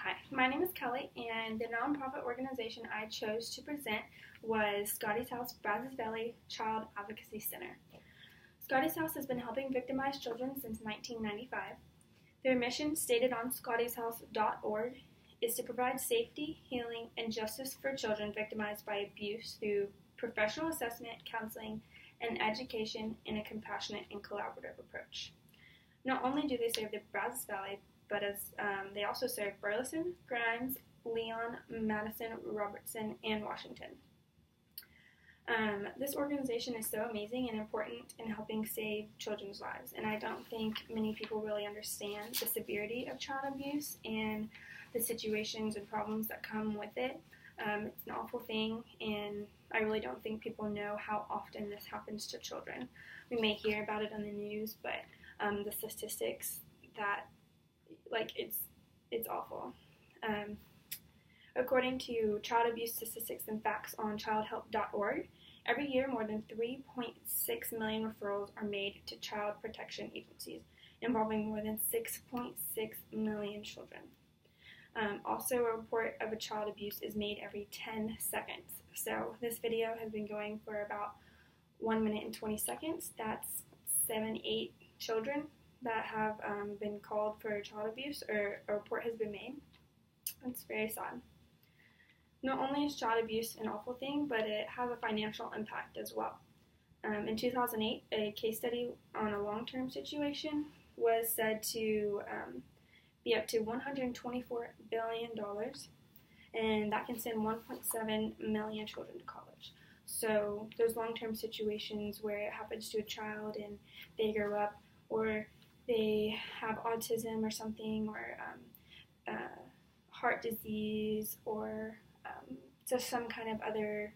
Hi, my name is Kelly, and the nonprofit organization I chose to present was Scotty's House Brazos Valley Child Advocacy Center. Scotty's House has been helping victimized children since 1995. Their mission, stated on scottyshouse.org, is to provide safety, healing, and justice for children victimized by abuse through professional assessment, counseling, and education in a compassionate and collaborative approach. Not only do they serve the Brazos Valley, but they also serve Burleson, Grimes, Leon, Madison, Robertson, and Washington. This organization is so amazing and important in helping save children's lives, and I don't think many people really understand the severity of child abuse and the situations and problems that come with it. It's an awful thing, and I really don't think people know how often this happens to children. We may hear about it on the news, but the statistics that, it's awful. According to Child Abuse Statistics and Facts on childhelp.org, every year more than 3.6 million referrals are made to child protection agencies, involving more than 6.6 million children. Also, a report of a child abuse is made every 10 seconds. So this video has been going for about 1 minute and 20 seconds. That's 7-8 children that have been called for child abuse, or a report has been made. It's very sad. Not only is child abuse an awful thing, but it has a financial impact as well. In 2008, a case study on a long-term situation was said to be up to $124 billion, and that can send 1.7 million children to college. So those long-term situations where it happens to a child and they grow up, or they have autism or something, or heart disease, or just some kind of other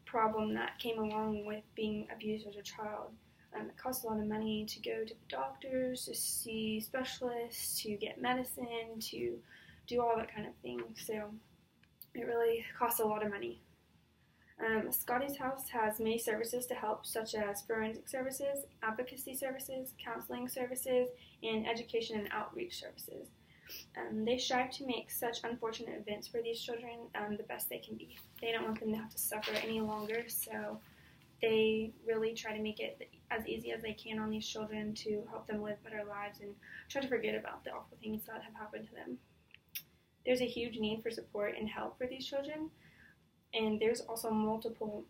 problem that came along with being abused as a child. It costs a lot of money to go to the doctors, to see specialists, to get medicine, to do all that kind of thing. So it really costs a lot of money. Scotty's House has many services to help, such as forensic services, advocacy services, counseling services, and education and outreach services. They strive to make such unfortunate events for these children the best they can be. They don't want them to have to suffer any longer, so they really try to make it as easy as they can on these children to help them live better lives and try to forget about the awful things that have happened to them. There's a huge need for support and help for these children, and there's also multiple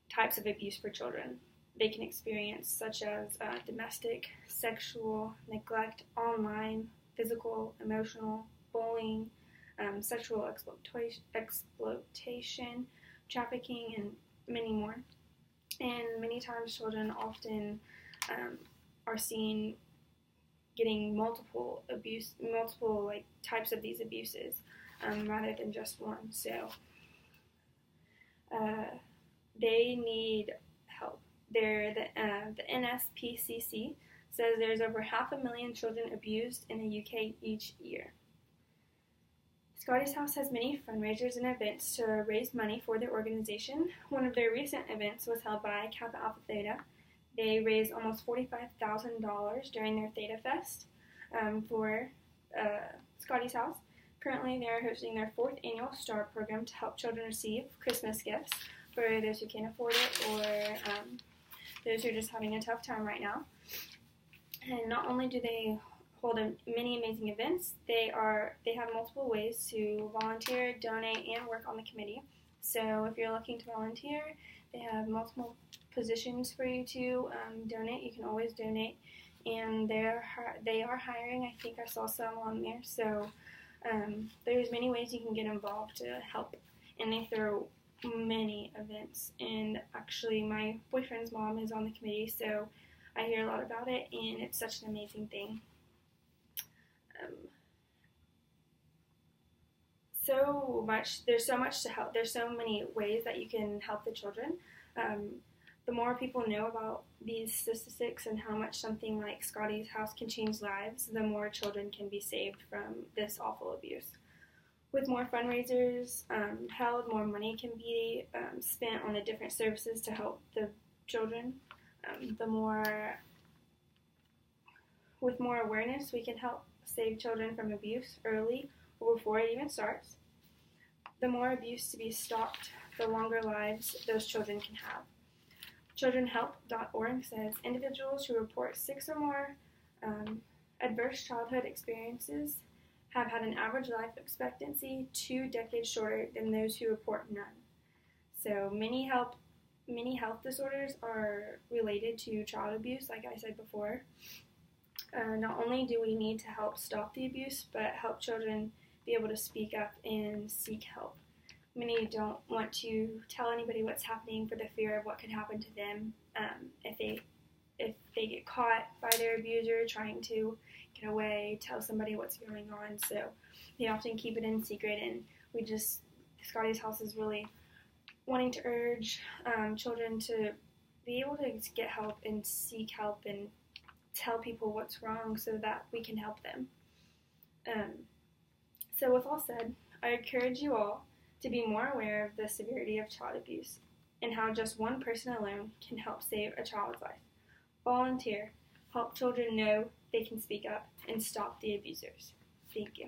types of abuse for children they can experience, such as domestic, sexual, neglect, online, physical, emotional, bullying, sexual exploitation, trafficking, and many more. And many times children often are seen getting multiple types of these abuses rather than just one. So they need help. The NSPCC says there's over 500,000 children abused in the UK each year. Scotty's House has many fundraisers and events to raise money for their organization. One of their recent events was held by Kappa Alpha Theta. They raised almost $45,000 during their Theta Fest for Scotty's House. Currently, they are hosting their 4th annual STAR program to help children receive Christmas gifts for those who can't afford it, or those who are just having a tough time right now. And not only do they hold many amazing events, they have multiple ways to volunteer, donate, and work on the committee. So if you're looking to volunteer, they have multiple positions for you to donate. You can always donate, and they are hiring. I think I saw some on there. So there's many ways you can get involved to help, and they throw many events. And actually, my boyfriend's mom is on the committee, so I hear a lot about it, and it's such an amazing thing. There's so much to help. There's so many ways that you can help the children. The more people know about these statistics and how much something like Scotty's House can change lives, the more children can be saved from this awful abuse. With more fundraisers held, more money can be spent on the different services to help the children. The more With more awareness, we can help save children from abuse early or before it even starts. The more abuse to be stopped, the longer lives those children can have. ChildrenHelp.org says individuals who report 6 or more adverse childhood experiences have had an average life expectancy 2 decades shorter than those who report none. So many health disorders are related to child abuse, like I said before. Not only do we need to help stop the abuse, but help children be able to speak up and seek help. Many don't want to tell anybody what's happening for the fear of what could happen to them if they get caught by their abuser trying to get away, tell somebody what's going on. So they often keep it in secret, and Scotty's House is really wanting to urge children to be able to get help and seek help and tell people what's wrong so that we can help them. So with all said, I encourage you all to be more aware of the severity of child abuse and how just one person alone can help save a child's life. Volunteer. Help children know they can speak up and stop the abusers. Thank you.